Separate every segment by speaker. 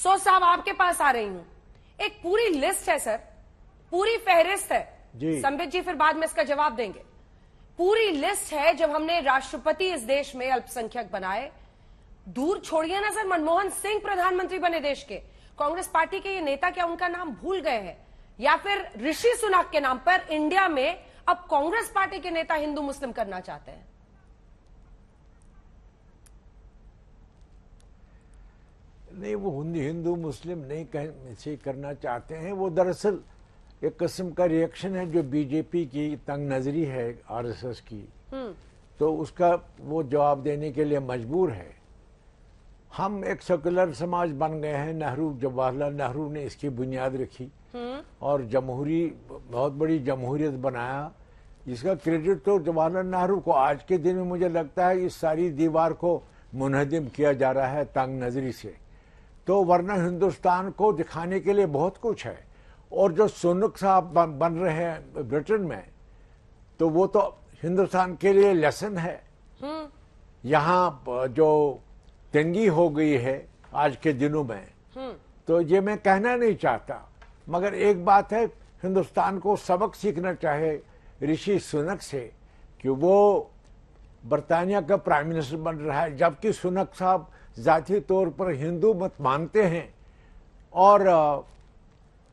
Speaker 1: सो साहब आपके पास आ रही हूं, एक पूरी लिस्ट है सर, पूरी फहरिस्त है
Speaker 2: जी।
Speaker 1: संबित जी फिर बाद में इसका जवाब देंगे। पूरी लिस्ट है जब हमने राष्ट्रपति इस देश में अल्पसंख्यक बनाए। दूर छोड़िए ना सर, मनमोहन सिंह प्रधानमंत्री बने देश के, कांग्रेस पार्टी के ये नेता क्या उनका नाम भूल गए हैं, या फिर ऋषि सुनक के नाम पर इंडिया में अब कांग्रेस पार्टी के नेता हिंदू मुस्लिम करना चाहते हैं?
Speaker 2: नहीं, वो हिंदू मुस्लिम नहीं से करना चाहते हैं। वो दरअसल एक किस्म का रिएक्शन है जो बीजेपी की तंग नजरी है आरएसएस की, तो उसका वो जवाब देने के लिए मजबूर है। हम एक सेकुलर समाज बन गए हैं। जवाहरलाल नेहरू ने इसकी बुनियाद रखी और बहुत बड़ी जमहूरियत बनाया, जिसका क्रेडिट तो जवाहरलाल नेहरू को। आज के दिन में मुझे लगता है इस सारी दीवार को मुनहदिम किया जा रहा है तंग नजरी से। तो वरना हिंदुस्तान को दिखाने के लिए बहुत कुछ है। और जो सुनक साहब बन रहे हैं ब्रिटेन में, तो वो तो हिंदुस्तान के लिए लेसन है। यहाँ जो तंगी हो गई है आज के दिनों में, तो ये मैं कहना नहीं चाहता, मगर एक बात है, हिंदुस्तान को सबक सीखना चाहे ऋषि सुनक से कि वो बरतानिया का प्राइम मिनिस्टर बन रहा है, जबकि सुनक साहब जाती तौर पर हिंदू मत मानते हैं और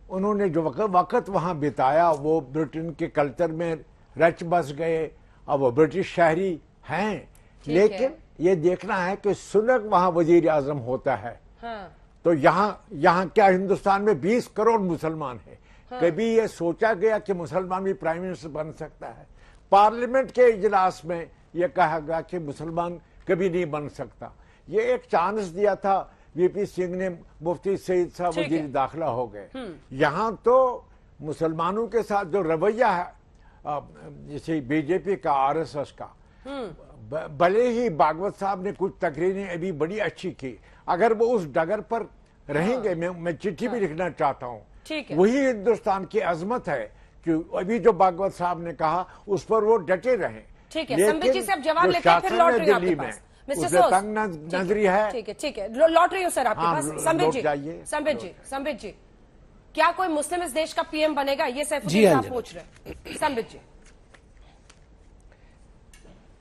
Speaker 2: उन्होंने जो वक्त वहाँ बिताया वो ब्रिटेन के कल्चर में रच बस गए। अब वो ब्रिटिश शहरी हैं, लेकिन ये देखना है कि सुनक वहाँ वजीर आजम होता है।
Speaker 1: हाँ।
Speaker 2: तो यहाँ क्या हिंदुस्तान में 20 करोड़ मुसलमान हैं। हाँ। कभी ये सोचा गया कि मुसलमान भी प्राइम मिनिस्टर बन सकता है? पार्लियामेंट के इजलास में यह कहा गया कि मुसलमान कभी नहीं बन सकता। ये एक चांस दिया था वीपी सिंह ने, मुफ्ती सईद साहब वजीर दाखिला हो गए। यहाँ तो मुसलमानों के साथ जो रवैया है जैसे बीजेपी का, आरएसएस का, भले ही भागवत साहब ने कुछ तकरीरें अभी बड़ी अच्छी की, अगर वो उस डगर पर रहेंगे, मैं चिट्ठी भी लिखना चाहता हूँ, वही हिंदुस्तान की अजमत है कि अभी जो भागवत साहब ने कहा उस पर वो डटे रहे।
Speaker 1: ठीक है, संबित जी से आप जवाब लेते हैं, फिर लौट रही हूं आपके पास।
Speaker 2: तंग नजरी है।
Speaker 1: ठीक है, लौट रही हूँ सर आपके पास। संबित जी, क्या कोई मुस्लिम इस देश का पीएम बनेगा, ये सैफुद्दीन साहब पूछ रहे हैं। संबित जी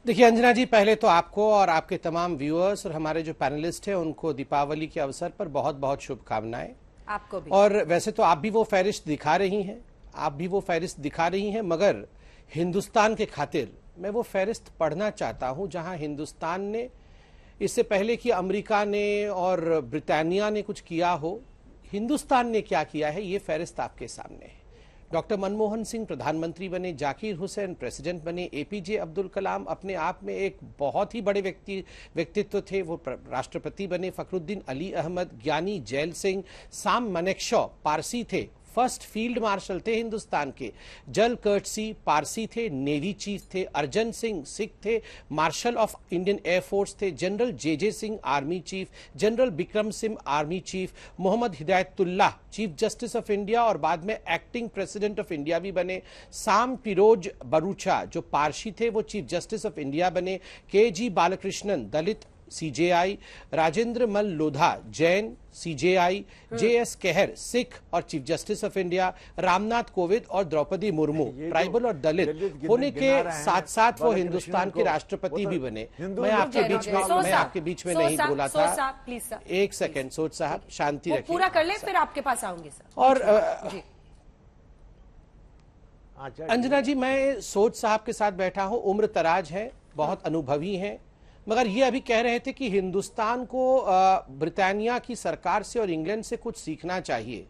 Speaker 3: देखिए अंजना जी, पहले तो आपको और आपके तमाम व्यूअर्स और हमारे जो पैनलिस्ट हैं उनको दीपावली के अवसर पर बहुत बहुत शुभकामनाएं।
Speaker 1: आपको भी। और
Speaker 3: वैसे तो आप भी वो फहरिस्त दिखा रही हैं, मगर हिंदुस्तान के खातिर मैं वो फहरिस्त पढ़ना चाहता हूं जहां हिंदुस्तान ने इससे पहले कि अमेरिका ने और ब्रिटानिया ने कुछ किया हो, हिंदुस्तान ने क्या किया है, ये फहरिस्त आपके सामने है। डॉक्टर मनमोहन सिंह प्रधानमंत्री बने, जाकिर हुसैन प्रेसिडेंट बने, एपीजे अब्दुल कलाम अपने आप में एक बहुत ही बड़े व्यक्तित्व थे, वो राष्ट्रपति बने, फखरुद्दीन अली अहमद, ज्ञानी जैल सिंह, साम मानेकशॉ पारसी थे, फर्स्ट फील्ड मार्शल थे हिंदुस्तान के, जल कर्टसी पारसी थे, नेवी चीफ थे, अर्जन सिंह सिख थे, मार्शल ऑफ इंडियन एयरफोर्स थे, general J Singh army chief, general Bikram Singh army chief, Mohammad Hidayatullah chief justice of India और बाद में एक्टिंग प्रेसिडेंट ऑफ इंडिया भी बने, साम पिरोज बरूचा जो पारसी थे वो चीफ जस्टिस ऑफ इंडिया बने, के बालकृष्णन दलित सीजेआई, राजेंद्र मल लोधा जैन सीजेआई, जेएस केहर सिख और chief justice of India, Ramnath Kovind और द्रौपदी मुर्मू ट्राइबल और दलित होने के साथ साथ वो हिंदुस्तान के राष्ट्रपति भी बने। मैं आपके बीच में नहीं बोला था। एक सेकंड सोच साहब, शांति रखिए,
Speaker 1: पूरा कर ले फिर आपके पास आऊंगी सर।
Speaker 3: और अंजना जी, मैं सोच साहब के साथ बैठा हूं, उम्र तराज है, बहुत अनुभवी हैं, मगर ये अभी कह रहे थे कि हिंदुस्तान को ब्रिटानिया की सरकार से और इंग्लैंड से कुछ सीखना चाहिए।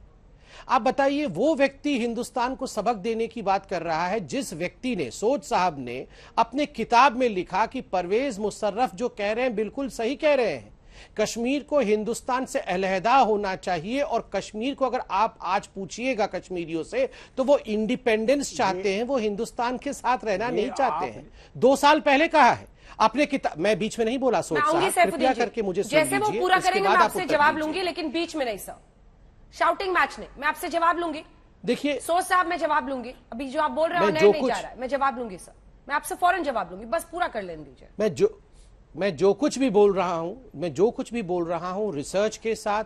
Speaker 3: आप बताइए, वो व्यक्ति हिंदुस्तान को सबक देने की बात कर रहा है जिस व्यक्ति ने, सोच साहब ने अपने किताब में लिखा कि परवेज मुशर्रफ जो कह रहे हैं बिल्कुल सही कह रहे हैं, कश्मीर को हिंदुस्तान से अलहदा होना चाहिए और कश्मीर को अगर आप आज पूछिएगा कश्मीरियों से तो वो इंडिपेंडेंस चाहते हैं, वो हिंदुस्तान के साथ रहना नहीं चाहते हैं। 2 साल पहले कहा है आपने किताब, मैं बीच में नहीं बोला, सोच साहब कृपया करके मुझे सुन लीजिए,
Speaker 1: जैसे वो पूरा करेंगे मैं आपसे जवाब लूंगी, लेकिन बीच में नहीं सर, शाउटिंग मैच नहीं, मैं आपसे जवाब लूंगी।
Speaker 3: देखिए
Speaker 1: सोच साहब, मैं जवाब लूंगी, अभी जो आप बोल रहे हो नहीं जा रहा है, मैं जवाब लूंगी सर, मैं आपसे फौरन जवाब लूंगी, बस पूरा कर लेने दीजिए।
Speaker 3: मैं जो कुछ भी बोल रहा हूं रिसर्च के साथ,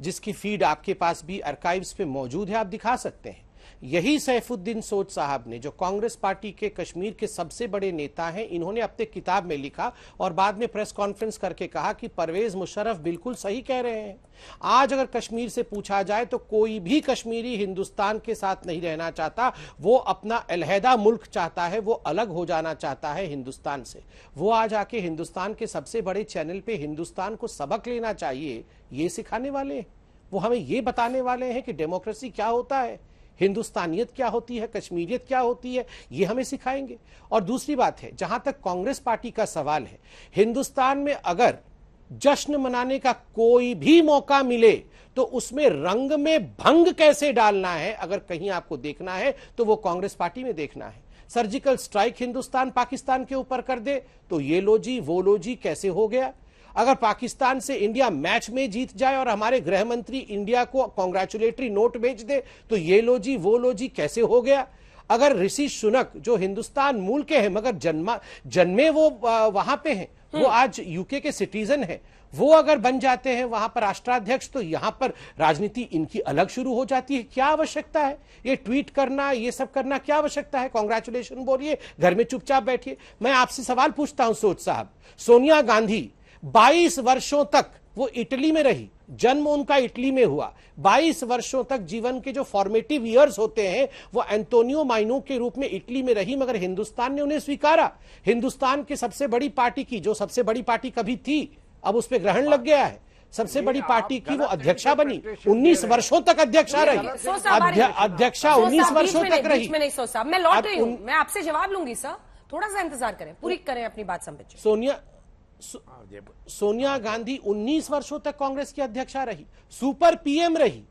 Speaker 3: जिसकी फीड आपके पास भी आर्काइव्स पे मौजूद है, आप दिखा सकते हैं। यही सैफुद्दीन सोज साहब ने, जो कांग्रेस पार्टी के कश्मीर के सबसे बड़े नेता हैं, इन्होंने अपने किताब में लिखा और बाद में प्रेस कॉन्फ्रेंस करके कहा कि परवेज मुशर्रफ बिल्कुल सही कह रहे हैं। आज अगर कश्मीर से पूछा जाए तो कोई भी कश्मीरी हिंदुस्तान के साथ नहीं रहना चाहता, वो अपना अलहदा मुल्क चाहता है, वो अलग हो जाना चाहता है हिंदुस्तान से। वो आज आके हिंदुस्तान के सबसे बड़े चैनल पे हिंदुस्तान को सबक लेना चाहिए, ये सिखाने वाले हैं। वो हमें ये बताने वाले हैं कि डेमोक्रेसी क्या होता है, हिंदुस्तानियत क्या होती है, कश्मीरियत क्या होती है, ये हमें सिखाएंगे। और दूसरी बात है, जहां तक कांग्रेस पार्टी का सवाल है, हिंदुस्तान में अगर जश्न मनाने का कोई भी मौका मिले तो उसमें रंग में भंग कैसे डालना है, अगर कहीं आपको देखना है तो वो कांग्रेस पार्टी में देखना है। सर्जिकल स्ट्राइक हिंदुस्तान पाकिस्तान के ऊपर कर दे तो ये लो जी वो लो जी कैसे हो गया। अगर पाकिस्तान से इंडिया मैच में जीत जाए और हमारे गृह मंत्री इंडिया को कांग्रेचुलेटरी नोट भेज दे तो ये लो जी वो लो जी कैसे हो गया। अगर ऋषि सुनक, जो हिंदुस्तान मूल के हैं मगर जन्मे वो वहां पे हैं, वो आज यूके के सिटीजन हैं, वो अगर बन जाते हैं वहां पर राष्ट्राध्यक्ष, तो यहां पर राजनीति इनकी अलग शुरू हो जाती है। क्या आवश्यकता है ये ट्वीट करना, ये सब करना, क्या आवश्यकता है? कांग्रेचुलेशन बोलिए, घर में चुपचाप बैठिए। मैं आपसे सवाल पूछता हूं सोच साहब, सोनिया गांधी 22 वर्षों तक वो इटली में रही, जन्म उनका इटली में हुआ, 22 वर्षों तक जीवन के जो फॉर्मेटिव ईयर्स होते हैं वो एंटोनियो माइनो के रूप में इटली में रही, मगर हिंदुस्तान ने उन्हें स्वीकारा। हिंदुस्तान की सबसे बड़ी पार्टी की, जो सबसे बड़ी पार्टी कभी थी अब उस पर ग्रहण लग गया है, सबसे बड़ी पार्टी की वो अध्यक्षा बनी, 19 वर्षों तक अध्यक्षा रही, अध्यक्षा 19 वर्षों तक रही।
Speaker 1: मैं लौट रही हूं, मैं आपसे जवाब लूंगी सर, थोड़ा सा इंतजार करें, पूरी करें अपनी बात संबित।
Speaker 3: सोनिया गांधी 19 वर्षों तक कांग्रेस की अध्यक्षा रही, सुपर पीएम रही,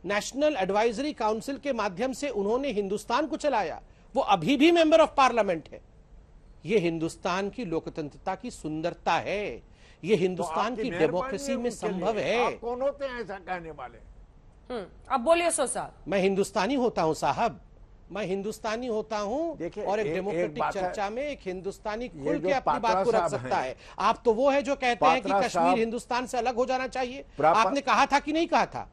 Speaker 3: नेशनल एडवाइजरी काउंसिल के माध्यम से उन्होंने हिंदुस्तान को चलाया, वो अभी भी मेंबर ऑफ पार्लियामेंट है। ये हिंदुस्तान की लोकतंत्रता की सुंदरता है, ये हिंदुस्तान की डेमोक्रेसी में संभव है।
Speaker 2: आप कौन होते हैं ऐसा कहने वाले?
Speaker 1: अब बोलिए सो साहब।
Speaker 3: मैं हिंदुस्तानी होता हूं साहब, मैं हिंदुस्तानी होता हूं और एक डेमोक्रेटिक चर्चा में एक हिंदुस्तानी खुल के अपनी बात को रख सकता है। आप तो वो है जो कहते हैं कि कश्मीर हिंदुस्तान से अलग हो जाना चाहिए। आपने कहा था कि नहीं कहा था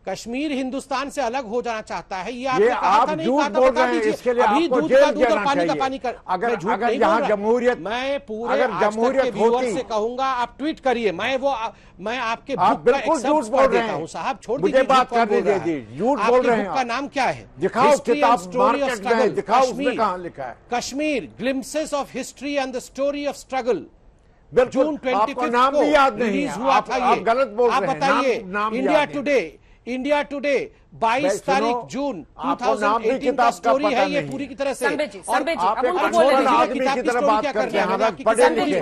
Speaker 3: कश्मीर हिंदुस्तान से अलग हो जाना चाहता है? ये आपने कहा था, नहीं कहा था? बता दीजिए। अभी दूध का दूध और पानी का पानी कर,
Speaker 2: अगर यहाँ जमहूरियत,
Speaker 3: मैं पूरे जमहूरियत व्यूअर्स से कहूंगा आप ट्वीट करिए, मैं आपके बुक का एक्सेप्ट कर देता हूं साहब, छोड़ दीजिए बात करने दीजिए। झूठ बोल रहे हैं। बुक का नाम क्या है?
Speaker 2: दिखाओ किताब, स्टोरी ऑफ स्ट्रगल दिखाओ, उसमें कहां लिखा है?
Speaker 3: Kashmir glimpses of history and the story of struggle,
Speaker 2: जून 25 नाम भी याद नहीं है,
Speaker 3: हुआ था।
Speaker 2: आप गलत बोल रहे हैं।
Speaker 3: आप बताइए, इंडिया टुडे 22 तारीख जून 2018 का स्टोरी है ये पूरी की तरह से।
Speaker 1: संबित जी, अब उनको
Speaker 2: आप एक
Speaker 1: बोलने दीजिए।
Speaker 2: आदमी की तरह बात करते हैं, पढ़े लिखे